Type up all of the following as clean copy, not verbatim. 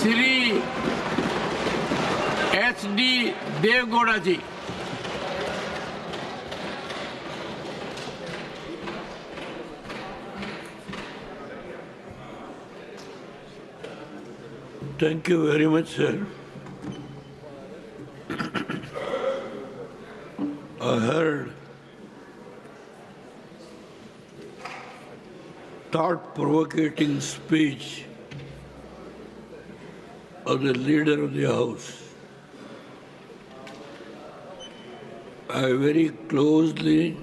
Shri HD DeveGowda ji. Thank you very much, sir. I heard thought-provoking speech of the leader of the House. I very closely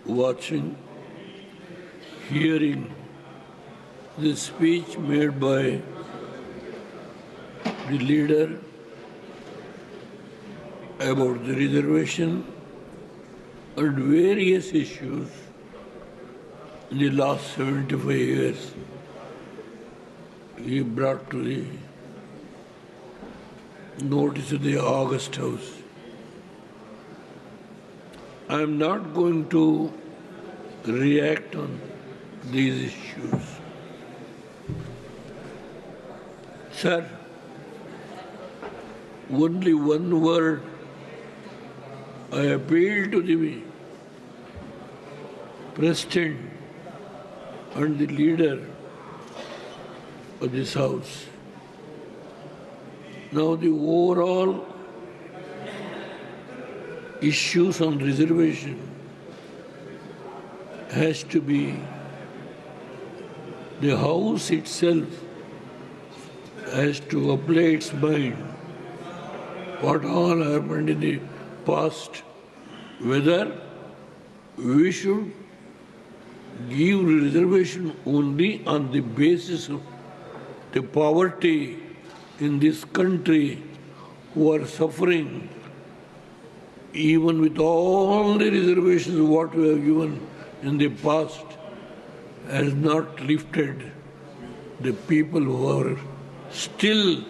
watching, hearing the speech made by the leader about the reservation and various issues in the last 75 years he brought to the notice of the August House. I am not going to react on these issues. Sir, only one word I appeal to the President and the leader of this House. Now the overall issues on reservation has to be the House itself has to apply its mind what all happened in the past, whether we should give reservation only on the basis of the poverty in this country who are suffering, even with all the reservations what we have given in the past, has not lifted the people who are still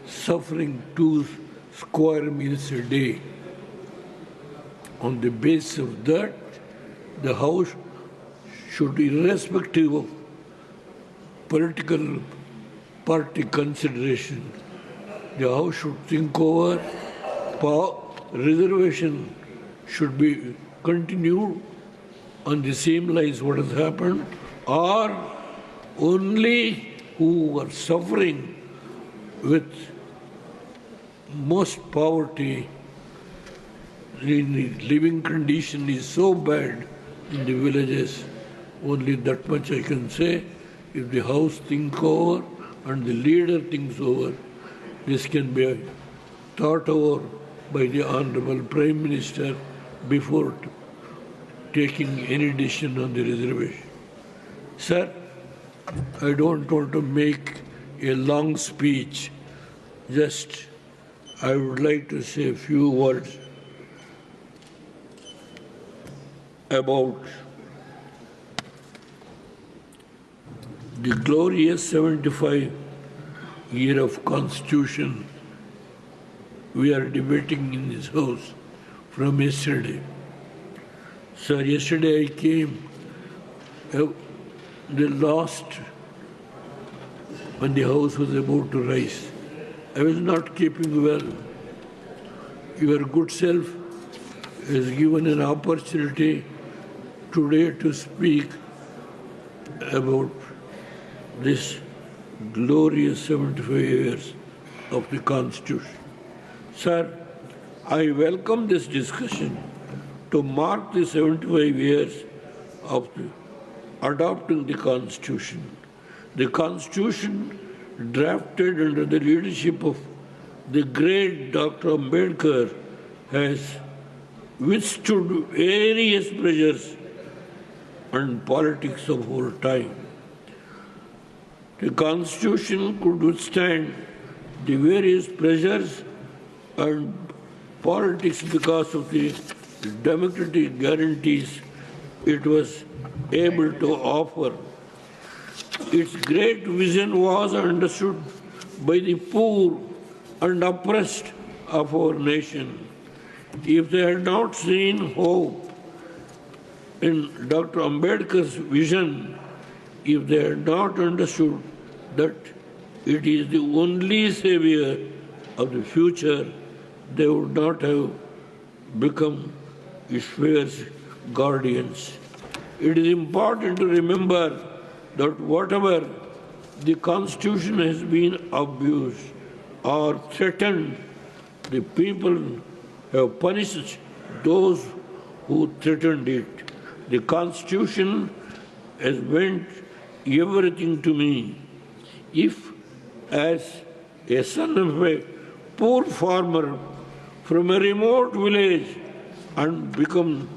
suffering 2 square meals a day. On the basis of that, the House should, irrespective of political party consideration, the House should think over reservation should be continued on the same lines what has happened, or only who are suffering with most poverty, the living condition is so bad in the villages. Only that much I can say. If the House thinks over and the leader thinks over, this can be thought over by the Honorable Prime Minister before taking any decision on the reservation. Sir, I don't want to make a long speech. Just I would like to say a few words about the glorious 75 year of Constitution we are debating in this House from yesterday. Sir, yesterday I came, the last, when the House was about to rise. I was not keeping well. Your good self has given an opportunity today to speak about this glorious 75 years of the Constitution. Sir, I welcome this discussion to mark the 75 years of adopting the Constitution. The Constitution drafted under the leadership of the great Dr. Ambedkar has withstood various pressures and politics of our time. The Constitution could withstand the various pressures and politics because of the democratic guarantees it was able to offer. Its great vision was understood by the poor and oppressed of our nation. If they had not seen hope in Dr. Ambedkar's vision, if they had not understood that it is the only savior of the future, they would not have become Ishwar's guardians. It is important to remember that whatever the Constitution has been abused or threatened, the people have punished those who threatened it. The Constitution has meant everything to me. If, as a son of a poor farmer from a remote village and become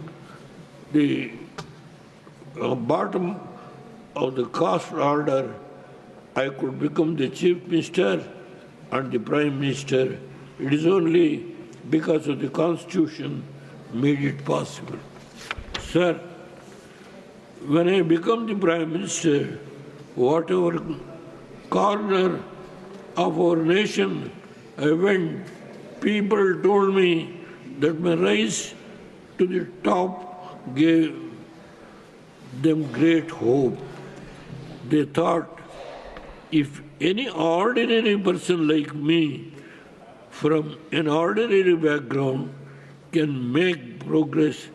the bottom of the caste order, I could become the chief minister and the prime minister. It is only because of the Constitution made it possible. Sir, when I become the prime minister, whatever corner of our nation I went, people told me that my rise to the top gave them great hope. They thought if any ordinary person like me from an ordinary background can make progress,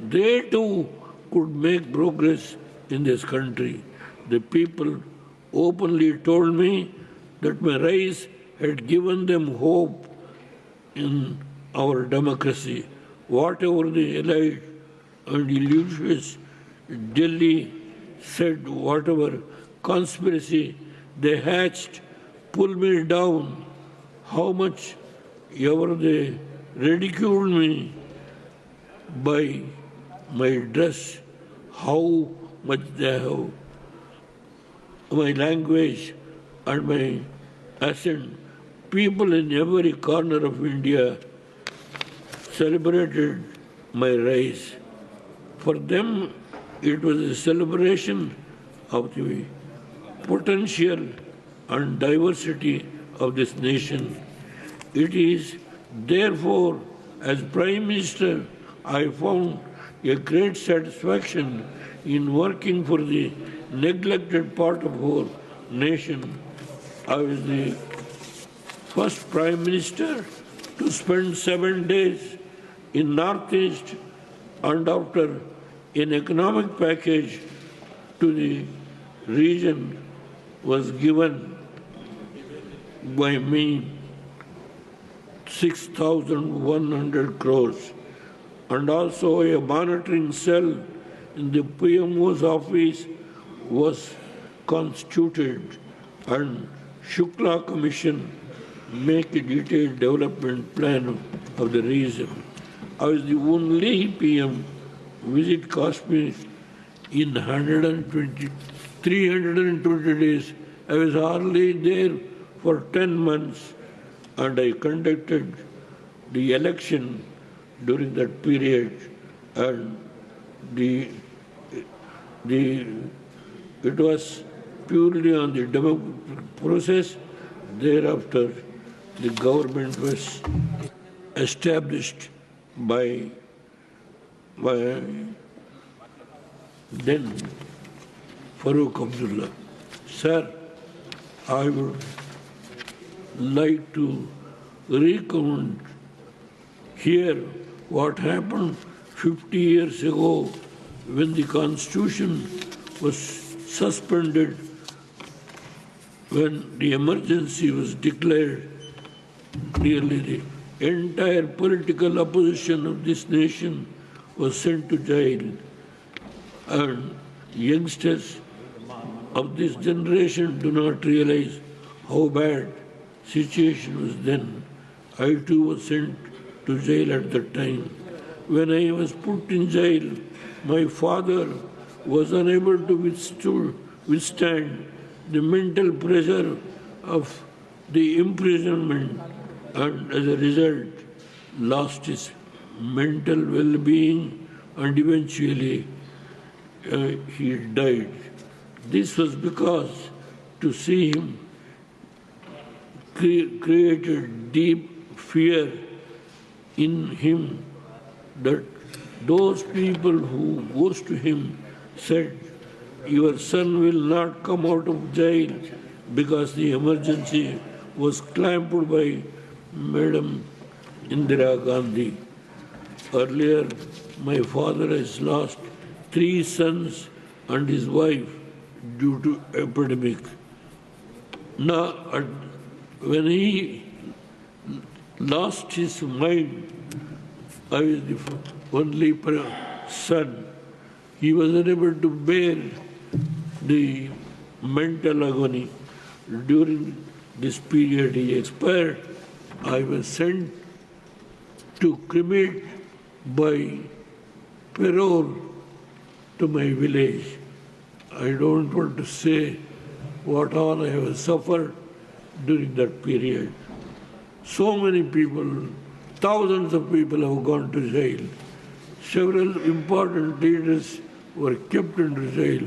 they too could make progress in this country. The people openly told me that my rise had given them hope in our democracy. Whatever the elite and illustrious Delhi said, whatever conspiracy they hatched, pull me down, how much ever they ridiculed me by my dress, how much they have my language and my accent. People in every corner of India celebrated my rise. For them, it was a celebration of the potential and diversity of this nation. It is therefore, as Prime Minister, I found a great satisfaction in working for the neglected part of our nation. I was the first Prime Minister to spend 7 days in Northeast, and after an economic package to the region was given by me 6,100 crores, and also a monitoring cell in the PMO's office was constituted, and Shukla Commission make a detailed development plan of the region. I was the only PM visit Kashmir in 320 days. I was hardly there for 10 months, and I conducted the election during that period, and it was purely on the democratic process. Thereafter, the government was established by then Farooq Abdullah. Sir, I would like to recount here what happened 50 years ago when the Constitution was suspended, when the emergency was declared. Nearly the entire political opposition of this nation was sent to jail, and youngsters of this generation do not realize how bad situation was then. I too was sent to jail at that time. When I was put in jail, my father was unable to withstand the mental pressure of the imprisonment, and as a result lost his mental well-being, and eventually he died. This was because to see him created deep fear in him, that those people who goes to him said, your son will not come out of jail because the emergency was clamped by Madam Indira Gandhi. Earlier, my father has lost 3 sons and his wife due to epidemic. Now, when he lost his mind, I was the only son. He was unable to bear the mental agony. During this period, he expired. I was sent to cremate by parole to my village. I don't want to say what all I have suffered during that period. So many people, thousands of people have gone to jail. Several important leaders were kept in jail,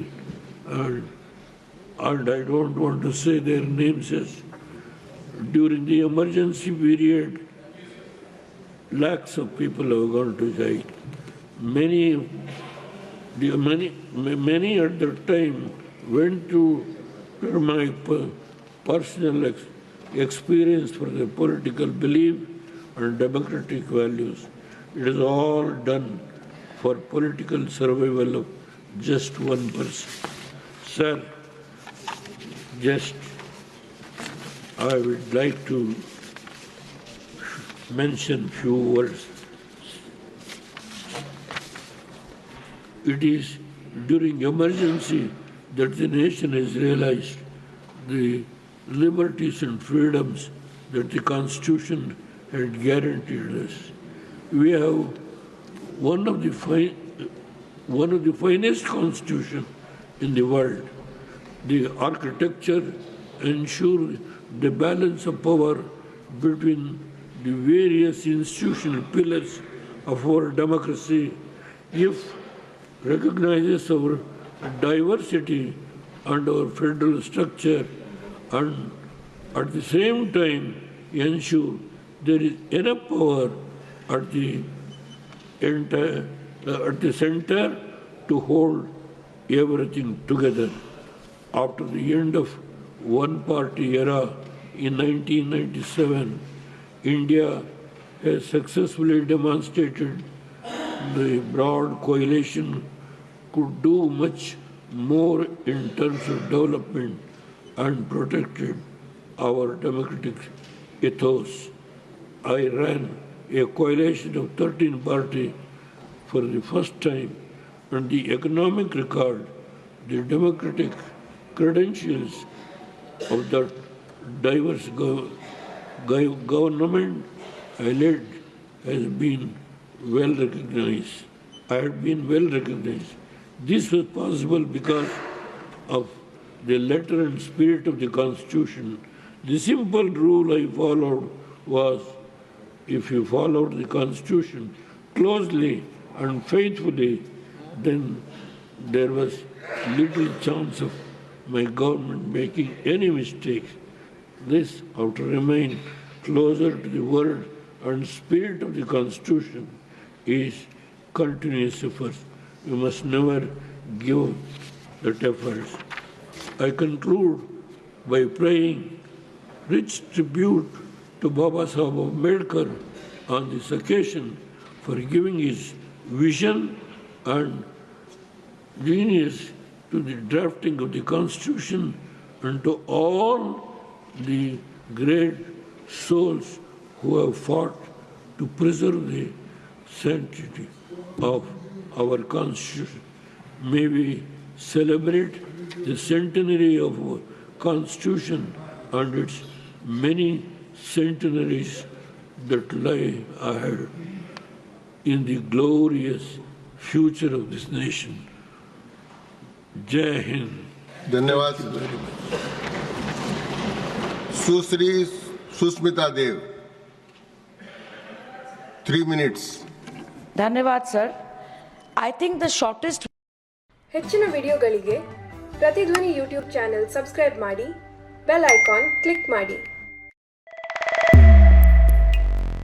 and I don't want to say their names. During the emergency period, lakhs of people have gone to jail. Many at that time went to my personal experience for their political belief and democratic values. It is all done for political survival of just one person. Sir, I would like to mention few words. It is during emergency that the nation has realized the liberties and freedoms that the Constitution had guaranteed us. We have one of the finest constitutions in the world. The architecture ensures the balance of power between the various institutional pillars of our democracy. If recognizes our diversity and our federal structure, and at the same time ensure there is enough power at the center to hold everything together. After the end of one-party era in 1997, India has successfully demonstrated the broad coalition could do much more in terms of development and protected our democratic ethos. I ran a coalition of 13 parties for the first time, and the economic record, the democratic credentials of that diverse government I led has been well recognized. I had been well recognized. This was possible because of the letter and spirit of the Constitution. The simple rule I followed was, if you followed the Constitution closely and faithfully, then there was little chance of my government making any mistakes. This, how to remain closer to the word and spirit of the Constitution, is continuous effort. We must never give that effort. I conclude by praying rich tribute to Baba Sahib Ambedkar on this occasion for giving his vision and genius to the drafting of the Constitution, and to all the great souls who have fought to preserve the sanctity of our Constitution. May we celebrate the centenary of our Constitution and its many centenaries that lie ahead in the glorious future of this nation. Jai Hind. धन्यवाद. सुश्री Sushmita Dev, 3 minutes. ಧನ್ಯವಾದ sir. I think the shortest. ಹೆಚ್ಚಿನ ವಿಡಿಯೋಗಳಿಗೆ ಪ್ರತಿಧ್ವನಿ YouTube channel subscribe ಮಾಡಿ, bell icon click ಮಾಡಿ.